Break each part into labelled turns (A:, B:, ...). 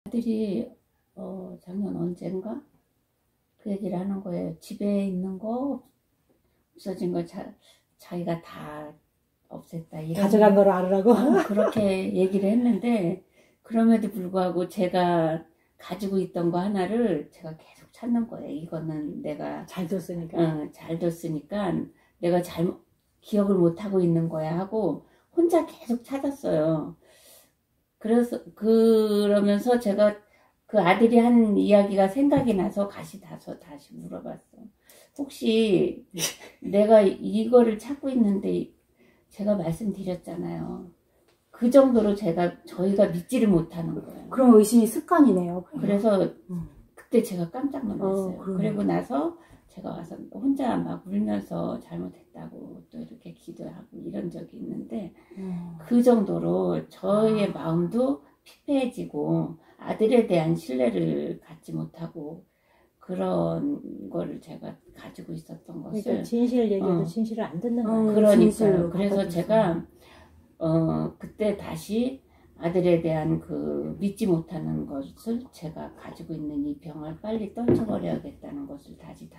A: 아들이 작년 언젠가 그 얘기를 하는 거예요. 집에 있는 거 없어진 거 자기가 다 없앴다. 이런
B: 가져간 걸 알으라고?
A: 그렇게 얘기를 했는데 그럼에도 불구하고 제가 가지고 있던 거 하나를 제가 계속 찾는 거예요. 이거는 내가
B: 잘 뒀으니까.
A: 잘 뒀으니까 내가 잘못 기억을 못 하고 있는 거야 하고 혼자 계속 찾았어요. 그러면서 제가 그 아들이 한 이야기가 생각이 나서 다시 물어봤어. 혹시 내가 이거를 찾고 있는데 제가 말씀드렸잖아요. 그 정도로 저희가 믿지를 못하는 거예요.
C: 그럼 의심이 습관이네요.
A: 그래서 그때 제가 깜짝 놀랐어요. 그리고 나서 제가 와서 혼자 막 울면서 잘못했다고 또 이렇게 기도하고 이런 적이 있는데 그 정도로 저의 마음도 피폐해지고 아들에 대한 신뢰를 갖지 못하고 그런 거를 제가 가지고 있었던 것을
B: 그러니까 진실을 얘기해도 진실을 안 듣는 거예요.
A: 그러니까요. 그래서 제가 그때 다시 아들에 대한 그 믿지 못하는 것을 제가 가지고 있는 이 병을 빨리 떨쳐버려야겠다는 것을 다시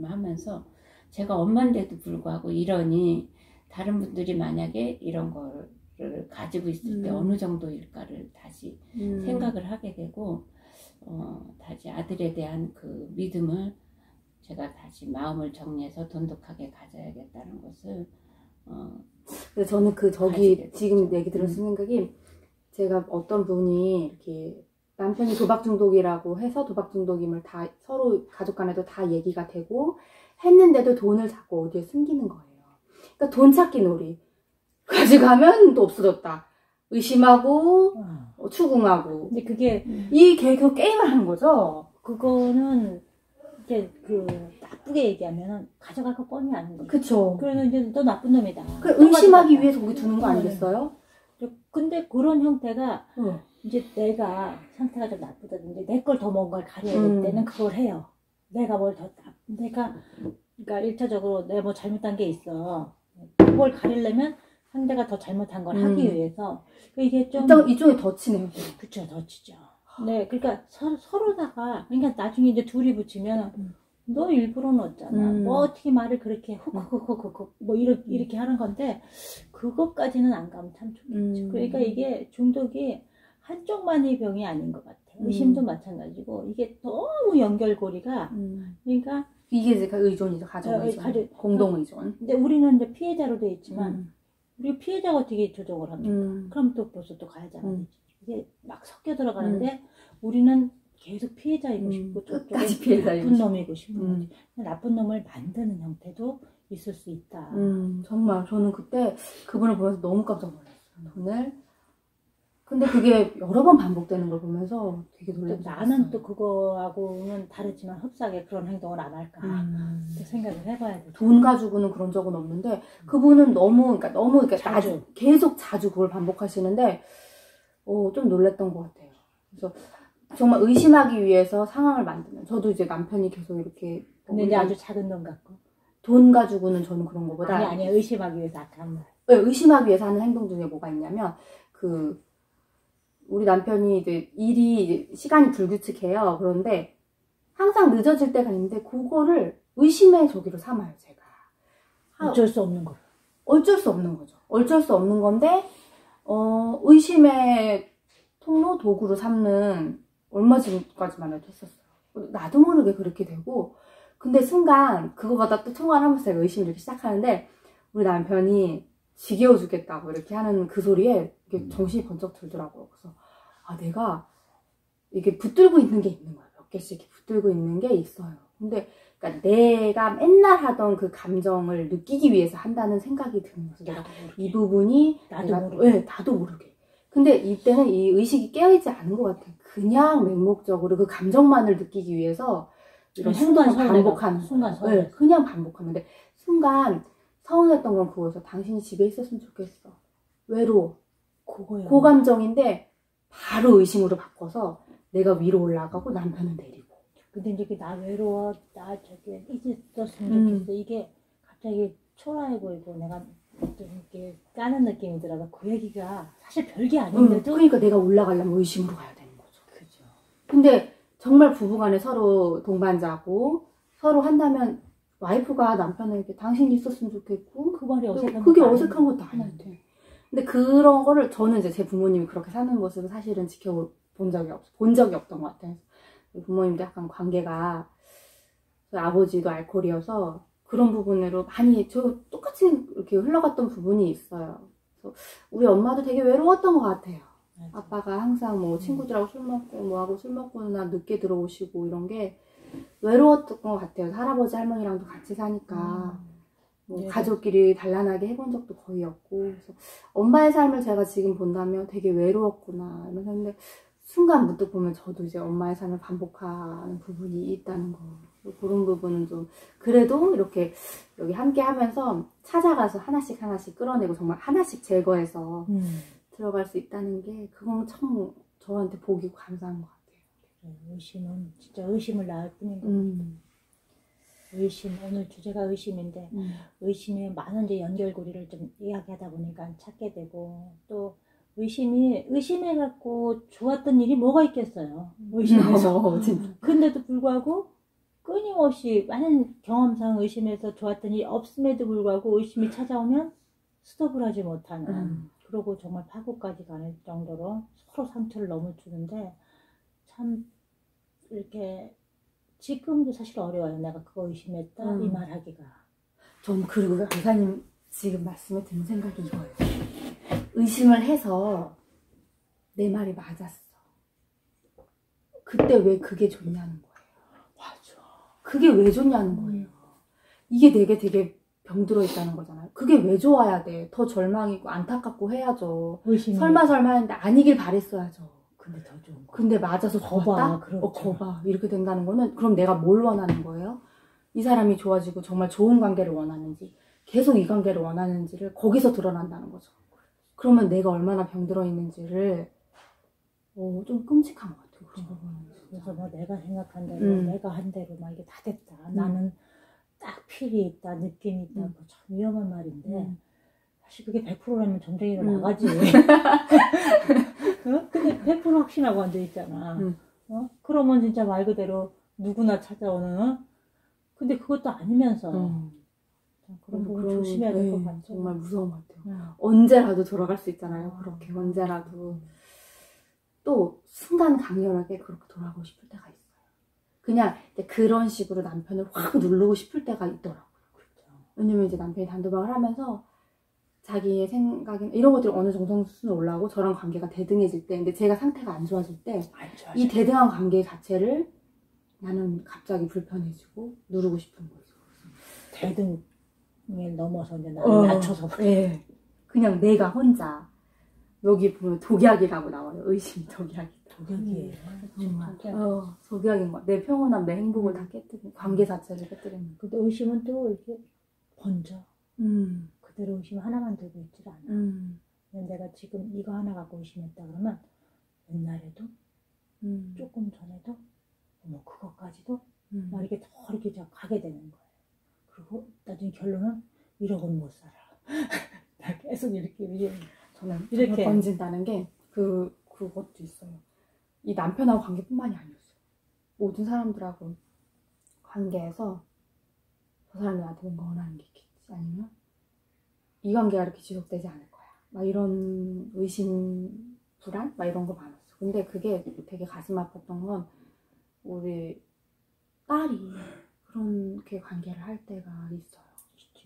A: 하면서 제가 엄마인데도 불구하고 이러니 다른 분들이 만약에 이런 거를 가지고 있을 때 어느 정도일까를 다시 생각을 하게 되고 다시 아들에 대한 그 믿음을 제가 다시 마음을 정리해서 돈독하게 가져야겠다는 것을
C: 근데 저는 지금 얘기 들었을 생각이 제가 어떤 분이 이렇게 남편이 도박 중독이라고 해서 도박 중독임을 다 서로 가족 간에도 다 얘기가 되고 했는데도 돈을 자꾸 어디에 숨기는 거예요. 그러니까 돈 찾기 놀이. 가져가면 또 없어졌다. 의심하고 추궁하고.
B: 근데 그게
C: 그 게임을 하는 거죠.
B: 그거는 이제 나쁘게 얘기하면은 가져갈 거 뻔히 아는 거죠.
C: 그쵸.
B: 그러면 이제 너 나쁜 놈이다.
C: 의심하기 위해서 거기 두는 거 아니겠어요?
B: 근데 그런 형태가 이제 내가 상태가 좀 나쁘다든지 내 걸 더 뭔가를 가려야 될 때는 그걸 해요. 내가 그러니까 1차적으로 내가 뭐 잘못한 게 있어. 그걸 가리려면 상대가 더 잘못한 걸 하기 위해서 이게 좀
C: 이쪽에 덧치네요.
B: 그쵸, 덧치죠. 네, 그러니까 서로다가 그러니까 나중에 이제 둘이 붙이면 너 일부러 넣었잖아. 뭐 어떻게 말을 그렇게 훅훅훅훅 뭐 이렇게 하는 건데 그것까지는 안 가면 참 좋겠죠. 그러니까 이게 중독이 한쪽만의 병이 아닌 것 같아. 의심도 마찬가지고 이게 너무 연결고리가 그러니까
C: 이게 이제 의존이죠. 가정 의존, 공동 의존.
B: 근데 우리는 이제 피해자로 돼 있지만 우리 피해자가 어떻게 조정을 합니까? 그럼 또 벌써 또 가해자가 되지. 이게 막 섞여 들어가는데 우리는 계속 피해자이고 싶고
C: 끝까지 피해자이고
B: 나쁜 놈이고 싶은 거지. 나쁜 놈을 만드는 형태도 있을 수 있다.
C: 정말 저는 그때 그분을 보면서 너무 깜짝 놀랐어요. 돈을. 근데 그게 여러 번 반복되는 걸 보면서 되게 놀랐어요.
B: 나는 또 그거하고는 다르지만 흡사하게 그런 행동을 안 할까 또 생각을 해봐야 돼.
C: 돈 가지고는 그런 적은 없는데 그분은 너무
B: 자주.
C: 계속 자주 그걸 반복하시는데 좀 놀랬던 것 같아요. 그래서 정말 의심하기 위해서 상황을 만드는. 저도 이제 남편이 계속 이렇게.
B: 근데 이제 아주 작은 돈 갖고.
C: 돈 가지고는 저는 그런 거보다.
B: 아니, 의심하기 위해서 아까 한 말.
C: 네, 의심하기 위해서 하는 행동 중에 뭐가 있냐면, 우리 남편이 이제 시간이 불규칙해요. 그런데 항상 늦어질 때가 있는데, 그거를 의심의 저기로 삼아요, 제가.
B: 어쩔 수 없는 거.
C: 어쩔 수 없는 거죠. 어쩔 수 없는 건데, 의심의 통로 도구로 삼는 얼마 전까지만 해도 했었어요. 나도 모르게 그렇게 되고 근데 순간 그거보다 또 통화를 하면서 제가 의심을 이렇게 시작하는데 우리 남편이 지겨워 죽겠다고 이렇게 하는 그 소리에 이렇게 정신이 번쩍 들더라고요. 그래서 내가 이게 붙들고 있는 게 있는 거야. 몇 개씩 이렇게 붙들고 있는 게 있어요. 근데 그러니까 내가 맨날 하던 그 감정을 느끼기 위해서 한다는 생각이 드는 거죠. 내가 이 부분이 나도 모르게. 근데 이때는 이 의식이 깨어있지 않은 것 같아요. 그냥 맹목적으로 그 감정만을 느끼기 위해서 이런 행동을 반복하는 거예요. 그냥 반복하는데 순간 서운했던 건 그거여서 당신이 집에 있었으면 좋겠어. 외로워.
B: 그거요.
C: 그 감정인데 바로 의심으로 바꿔서 내가 위로 올라가고 남편은 내리고.
B: 근데 이제 나 외로워, 나 잊었으면 좋겠어. 이게 갑자기 초라해 보이고 내가 이렇게 까는 느낌이 들어서 그 얘기가 사실 별게 아닌데도
C: 그러니까 내가 올라가려면 의심으로 가야 되는 거죠.
B: 그죠.
C: 근데 정말 부부간에 서로 동반자고 서로 한다면 와이프가 남편에게 당신이 있었으면 좋겠고
B: 그 말이 어색한
C: 그게
B: 것도
C: 어색한 것도 아닌데. 근데 그런 거를 저는 이제 제 부모님이 그렇게 사는 모습을 사실은 본 적이 없던 것 같아요. 부모님도 약간 관계가 저희 아버지도 알코올이어서 그런 부분으로 많이 저 똑같이 이렇게 흘러갔던 부분이 있어요. 그래서 우리 엄마도 되게 외로웠던 것 같아요.
B: 맞아.
C: 아빠가 항상 뭐 친구들하고 술 먹고 뭐하고 술 먹고나 늦게 들어오시고 이런 게 외로웠던 것 같아요. 할아버지 할머니랑도 같이 사니까 뭐
B: 네.
C: 가족끼리 단란하게 해본 적도 거의 없고 그래서 엄마의 삶을 제가 지금 본다면 되게 외로웠구나 이런 생각인데 순간 문득 보면 저도 이제 엄마의 삶을 반복하는 부분이 있다는 거 그런 부분은 좀 그래도 이렇게 여기 함께 하면서 찾아가서 하나씩 끌어내고 정말 하나씩 제거해서 들어갈 수 있다는 게 그건 참 저한테 복이고 감사한 것 같아요.
B: 의심은 진짜 의심을 낳을 뿐인 것 같아요. 의심, 오늘 주제가 의심인데 의심에 많은 이제 연결고리를 좀 이야기하다 보니까 찾게 되고 또 의심해갖고 좋았던 일이 뭐가 있겠어요. 의심해서. 근데도 불구하고 끊임없이 많은 경험상 의심해서 좋았던 일이 없음에도 불구하고 의심이 찾아오면 스톱을 하지 못하는 그러고 정말 파국까지 가는 정도로 서로 상처를 너무 주는데 참 이렇게 지금도 사실 어려워요. 내가 그거 의심했다 이 말하기가.
C: 전 그리고 강사님 지금 말씀에 드는 생각이 이거예요. 의심을 해서 내 말이 맞았어. 그때 왜 그게 좋냐는 거예요.
B: 맞아.
C: 그게 왜 좋냐는 거예요. 이게 내게 되게 병들어 있다는 거잖아요. 그게 왜 좋아야 돼? 더 절망이고 안타깝고 해야죠.
B: 의심이.
C: 설마 했는데 아니길 바랬어야죠.
B: 근데 더 좋은 거.
C: 근데 맞아서 좋았다?
B: 그렇죠.
C: 거봐. 이렇게 된다는 거는 그럼 내가 뭘 원하는 거예요? 이 사람이 좋아지고 정말 좋은 관계를 원하는지 계속 이 관계를 원하는지를 거기서 드러난다는 거죠. 그러면 내가 얼마나 병들어 있는지를 좀 끔찍한 것 같아요. 그런 부분은.
B: 그래서 뭐 내가 생각한 대로 내가 한 대로 막 이게 다 됐다. 나는 딱 필이 있다, 느낌이 있다. 뭐 참 위험한 말인데 사실 그게 100%라면 전쟁이로 나가지. 근데 100% 확신하고 앉아있잖아. 그러면 진짜 말 그대로 누구나 찾아오는 근데 그것도 아니면서 그런 부분 조심해야 될 것 같죠.
C: 정말 무서운 것 같아요. 언제라도 돌아갈 수 있잖아요. 그렇게 언제라도. 또 순간 강렬하게 그렇게 돌아가고 싶을 때가 있어요. 그냥 이제 그런 식으로 남편을 확 누르고 싶을 때가 있더라고요.
B: 그렇죠.
C: 왜냐면 이제 남편이 단도박을 하면서 자기의 생각이나 이런 것들이 어느 정도 수준에 올라오고 저랑 관계가 대등해질 때 근데 제가 상태가 안 좋아질 때 이 대등한 관계 자체를 나는 갑자기 불편해지고 누르고 싶은 거죠.
B: 대등을 넘어서 이제 나를 낮춰서
C: 네. 그냥 내가 혼자 여기 보면 독약이라고 나와요. 의심 독약이다.
B: 독약이에요.
C: 정말. 독약인 거. 내 평온함, 내 행복을 다 깨뜨리는 관계 자체를 깨뜨리는.
B: 근데 의심은 또 이렇게 번져. 그대로 의심 하나만 들고 있질 않아. 내가 지금 이거 하나 갖고 의심했다 그러면 옛날에도 조금 전에도 뭐 그것까지도 막 이렇게 더 이렇게 가게 되는 거예요. 그리고 나중에 결론은 1억은 못 살아. 나 계속 이렇게
C: 저는 이렇게 번진다는 게 그것도 있어요. 이 남편하고 관계뿐만이 아니었어요. 모든 사람들하고 관계에서 저 사람이 나한테 뭔가 원하는 게 있겠지. 아니면 이 관계가 이렇게 지속되지 않을 거야. 막 이런 의심, 불안? 막 이런 거 많았어. 근데 그게 되게 가슴 아팠던 건 우리 딸이 그렇게 관계를 할 때가 있어요.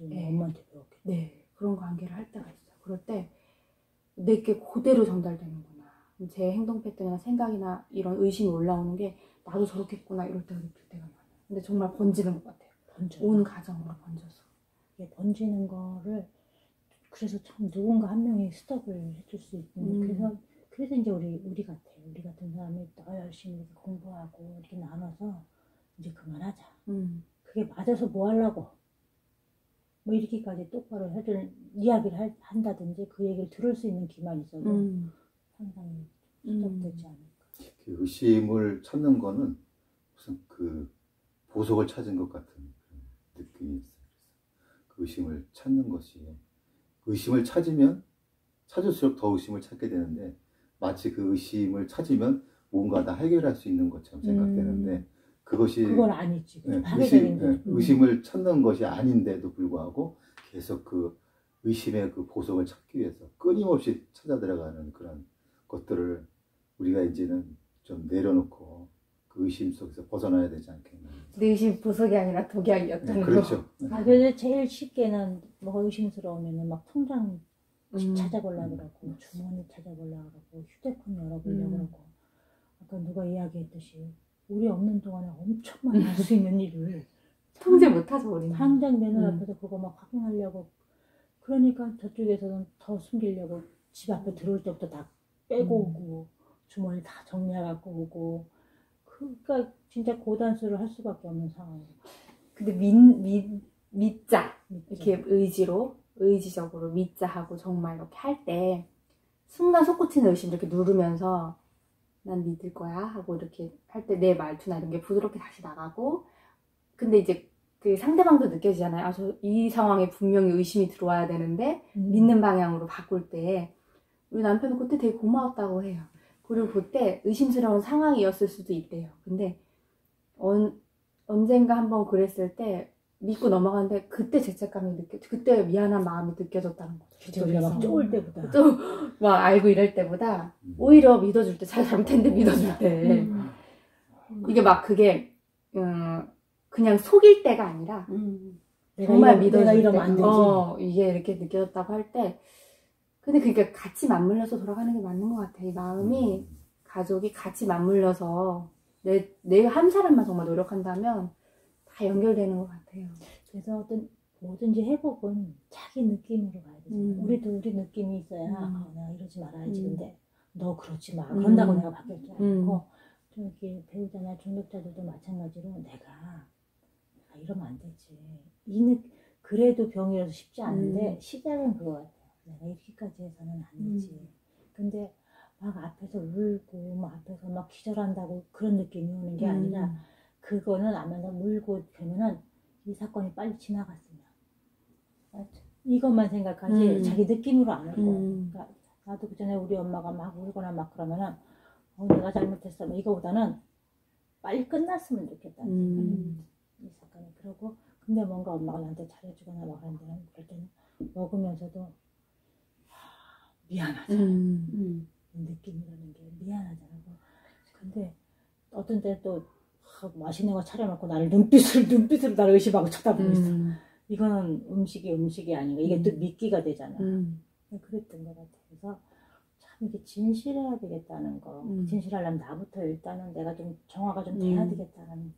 B: 네. 엄마한테 배웠겠다.
C: 네. 그런 관계를 할 때가 있어요. 그럴 때 내게 그대로 전달되는구나. 제 행동 패턴이나 생각이나 이런 의심이 올라오는 게 나도 저렇겠구나 이럴 때가 느낄 때가 많아요. 근데 정말 번지는 것 같아요. 온 가정으로 번져서.
B: 이게 번지는 거를 그래서 참 누군가 한 명이 스톱을 해줄 수 있는 그래서 이제 우리 같아요. 우리 같은 사람이 더 열심히 이렇게 공부하고 이렇게 나눠서 이제 그만하자. 그게 맞아서 뭐 하려고 뭐 이렇게까지 똑바로 해줄 이야기를 한다든지 그 얘기를 들을 수 있는 기만 있어도 항상 스톱되지 않을까.
D: 의심을 찾는 거는 무슨 그 보석을 찾은 것 같은 느낌이 있어요. 그 의심을 찾는 것이 의심을 찾으면 찾을수록 더 의심을 찾게 되는데 마치 그 의심을 찾으면 뭔가 다 해결할 수 있는 것처럼 생각되는데 그것이
B: 그건 아니지.
D: 네,
B: 파괴적인 거.
D: 의심을 찾는 것이 아닌데도 불구하고 계속 그 의심의 그 보석을 찾기 위해서 끊임없이 찾아 들어가는 그런 것들을 우리가 이제는 좀 내려놓고 그 의심 속에서 벗어나야 되지 않겠나.
C: 내 의심 보석이 아니라 독약이었다는 거.
D: 그렇죠.
B: 그래서 제일 쉽게는 뭐 의심스러우면은 막 통장 찾아보려고 그러고 주머니 찾아보려고 그러고 휴대폰 열어보려고 그러고 아까 누가 이야기했듯이 우리 없는 동안에 엄청 많이 할 수 있는 일을
C: 통제 못하죠 우리는.
B: 당장 내 눈앞에서 그거 막 확인하려고 그러니까 저쪽에서는 더 숨기려고 집 앞에 들어올 때부터 다 빼고 오고 주머니 다 정리해갖고 오고 그러니까 진짜 고단수를 할 수밖에 없는 상황이에요.
C: 근데 믿자 이렇게 의지적으로 믿자 하고 정말 이렇게 할 때 순간 솟구치는 의심 이렇게 누르면서 난 믿을 거야 하고 이렇게 할 때 내 말투나 이런 게 부드럽게 다시 나가고 근데 이제 그 상대방도 느껴지잖아요. 아, 저 이 상황에 분명히 의심이 들어와야 되는데 믿는 방향으로 바꿀 때 우리 남편은 그때 되게 고마웠다고 해요. 그리고 그때 의심스러운 상황이었을 수도 있대요. 근데 언젠가 한번 그랬을 때 믿고 넘어갔는데 그때 죄책감이 그때 미안한 마음이 느껴졌다는 거죠.
B: 그쵸, 우리가 막 쪼을 때보다
C: 또 막 알고 이럴 때보다 오히려 믿어줄 때 잘 잘못했는데 믿어줄 때 이게 막 그게 그냥 속일 때가 아니라 정말 믿어줄 때
B: 이러면 안 되지.
C: 이게 이렇게 느껴졌다고 할 때 근데 그게 같이 맞물려서 돌아가는 게 맞는 것 같아. 이 마음이 가족이 같이 맞물려서 내가 한 사람만 정말 노력한다면 다 연결되는 것 같아요.
B: 그래서 뭐든지 회복은 자기 느낌으로 가야 되잖아. 우리도 우리 느낌이 있어야 내가 이러지 말아야지. 근데 너 그러지 마. 그런다고 내가 바뀔 줄 알고 저기 배우자나 중독자들도 마찬가지로 내가 이러면 안 되지. 그래도 병이라서 쉽지 않은데 시작은 그거 같아요. 내가 이렇게까지 해서는 안 되지. 근데 막 앞에서 울고 막 앞에서 막 기절한다고 그런 느낌이 오는 게 아니라 그거는 아마도 울고 그러면은 이 사건이 빨리 지나갔으면 이것만 생각하지 자기 느낌으로 안 할 거야. 그러니까 나도 그전에 우리 엄마가 막 울거나 막 그러면은 내가 잘못했어 이거보다는 빨리 끝났으면 좋겠다는 생각이 이 사건이. 그러고 근데 뭔가 엄마가 나한테 잘해주거나 막 하는 데는 그럴 때는 먹으면서도 미안하잖아. 느낌이라는 게 미안하잖아. 근데 어떤 때는 또 맛있는 거 차려놓고 나를 눈빛으로 나를 의심하고 쳐다보고 있어. 이거는 음식이 아닌가. 이게 또 미끼가 되잖아. 그랬던 것 같아. 그래서 참 이게 진실해야 되겠다는 거. 진실하려면 나부터 일단은 내가 좀 정화가 좀 돼야 되겠다는